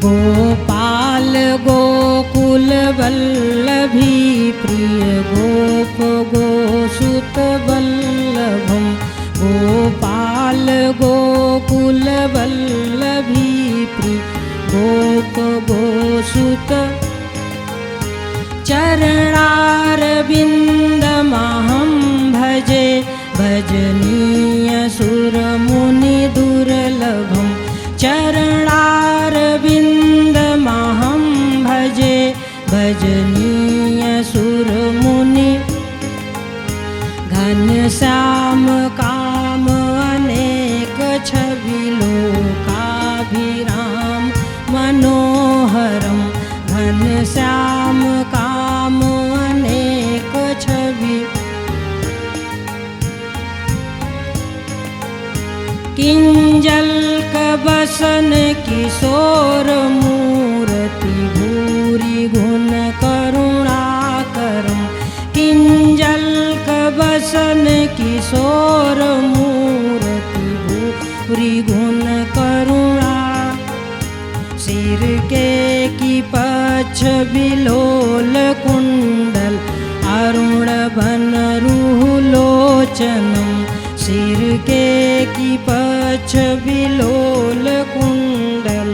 गोपाल गोकुल वल्लभी प्रिय गोप गोसुत वल्लभम गोपाल गोकुल वल्लभी प्रिय गोप गोसुत चरणारविन्दमहं भजे भजनीय सुरमुनि दुर्लभं चरणारविन्दमहं भजे भजनीय सुरमुनि घनश्याम काम अनेक छवि लोकाभिराम मनोहरम घनश्याम काम अनेक छवि किंजल्क बसन किशोर मूर्ति भूरि गुण करुणाकरम किंजल्क बसन किशोर मूर्ति भूरि गुण करुणा सिर के की पछ बिलोल कुंडल अरुण बन रूलोचनम सिर के की पछ बिलोल कुंडल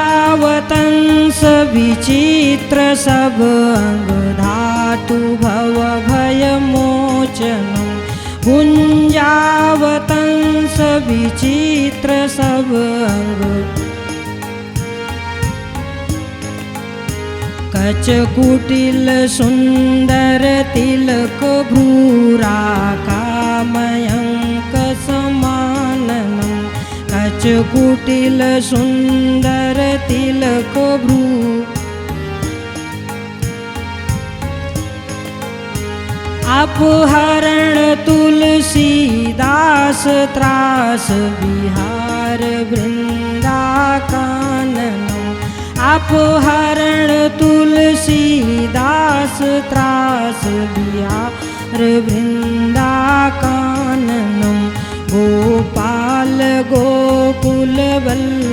गुंजावतंस विचित्र सब अंग धातु भव भय मोचनम गुंजावतंस विचित्र सब अंग कच कुटिल सुंदर तिलक भ्रूराका मयंक समाननम कच कुटिल सुंदर तिलक भ्रू अपहरण तुलसीदास त्रास विहार वृंदाकाननम अपहरण तुलसीदास त्रास विहार वृंदाकाननम गोपाल गोकुल वल्लभ